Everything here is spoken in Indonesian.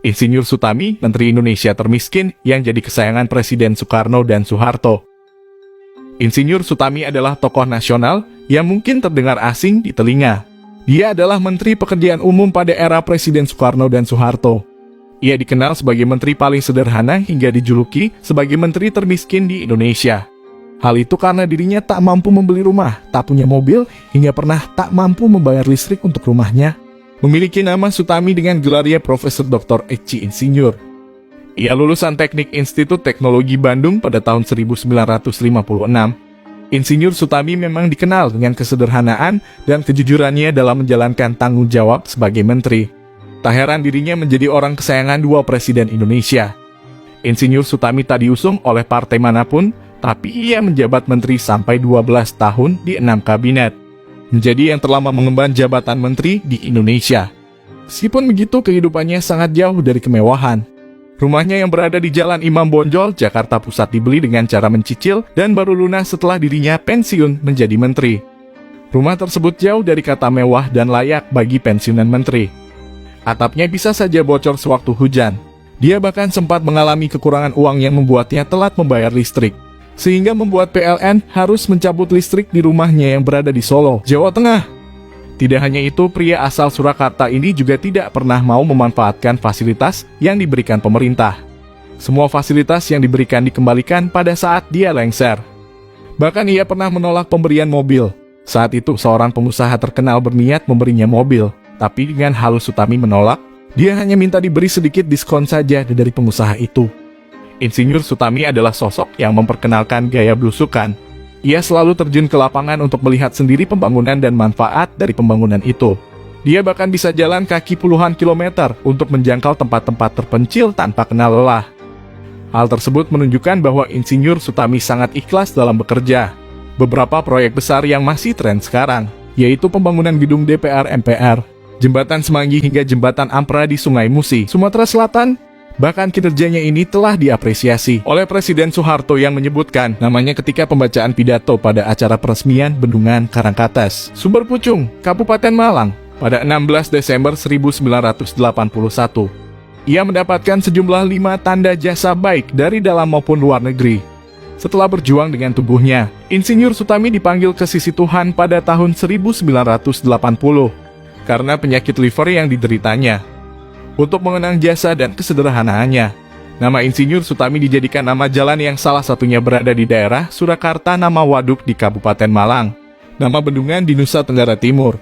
Insinyur Sutami, Menteri Indonesia termiskin yang jadi kesayangan Presiden Soekarno dan Soeharto. Insinyur Sutami adalah tokoh nasional yang mungkin terdengar asing di telinga. Dia adalah Menteri Pekerjaan Umum pada era Presiden Soekarno dan Soeharto. Ia dikenal sebagai menteri paling sederhana hingga dijuluki sebagai menteri termiskin di Indonesia. Hal itu karena dirinya tak mampu membeli rumah, tak punya mobil, hingga pernah tak mampu membayar listrik untuk rumahnya. Memiliki nama Sutami dengan gelarnya Profesor Dr. Ecci Insinyur. Ia lulusan Teknik Institut Teknologi Bandung pada tahun 1956. Insinyur Sutami memang dikenal dengan kesederhanaan dan kejujurannya dalam menjalankan tanggung jawab sebagai menteri. Tak heran dirinya menjadi orang kesayangan dua presiden Indonesia. Insinyur Sutami tak diusung oleh partai manapun, tapi ia menjabat menteri sampai 12 tahun di 6 kabinet. Menjadi yang terlama mengemban jabatan menteri di Indonesia. Meskipun begitu, kehidupannya sangat jauh dari kemewahan. Rumahnya yang berada di Jalan Imam Bonjol, Jakarta Pusat dibeli dengan cara mencicil dan baru lunas setelah dirinya pensiun menjadi menteri. Rumah tersebut jauh dari kata mewah dan layak bagi pensiunan menteri. Atapnya bisa saja bocor sewaktu hujan. Dia bahkan sempat mengalami kekurangan uang yang membuatnya telat membayar listrik, sehingga membuat PLN harus mencabut listrik di rumahnya yang berada di Solo, Jawa Tengah. Tidak hanya itu, pria asal Surakarta ini juga tidak pernah mau memanfaatkan fasilitas yang diberikan pemerintah. Semua fasilitas yang diberikan dikembalikan pada saat dia lengser. Bahkan ia pernah menolak pemberian mobil. Saat itu seorang pengusaha terkenal berniat memberinya mobil, tapi dengan halus Sutami menolak. Dia hanya minta diberi sedikit diskon saja dari pengusaha itu. Insinyur Sutami adalah sosok yang memperkenalkan gaya belusukan. Ia selalu terjun ke lapangan untuk melihat sendiri pembangunan dan manfaat dari pembangunan itu. Dia bahkan bisa jalan kaki puluhan kilometer untuk menjangkau tempat-tempat terpencil tanpa kenal lelah. Hal tersebut menunjukkan bahwa Insinyur Sutami sangat ikhlas dalam bekerja. Beberapa proyek besar yang masih tren sekarang, yaitu pembangunan gedung DPR MPR, Jembatan Semanggi hingga Jembatan Ampera di Sungai Musi, Sumatera Selatan. Bahkan kinerjanya ini telah diapresiasi oleh Presiden Soeharto yang menyebutkan namanya ketika pembacaan pidato pada acara peresmian Bendungan Karangkates, Sumber Pucung, Kabupaten Malang, pada 16 Desember 1981. Ia mendapatkan sejumlah 5 tanda jasa baik dari dalam maupun luar negeri. Setelah berjuang dengan tubuhnya, Insinyur Sutami dipanggil ke sisi Tuhan pada tahun 1980 karena penyakit liver yang dideritanya. Untuk mengenang jasa dan kesederhanaannya, nama Insinyur Sutami dijadikan nama jalan yang salah satunya berada di daerah Surakarta, nama waduk di Kabupaten Malang, nama bendungan di Nusa Tenggara Timur.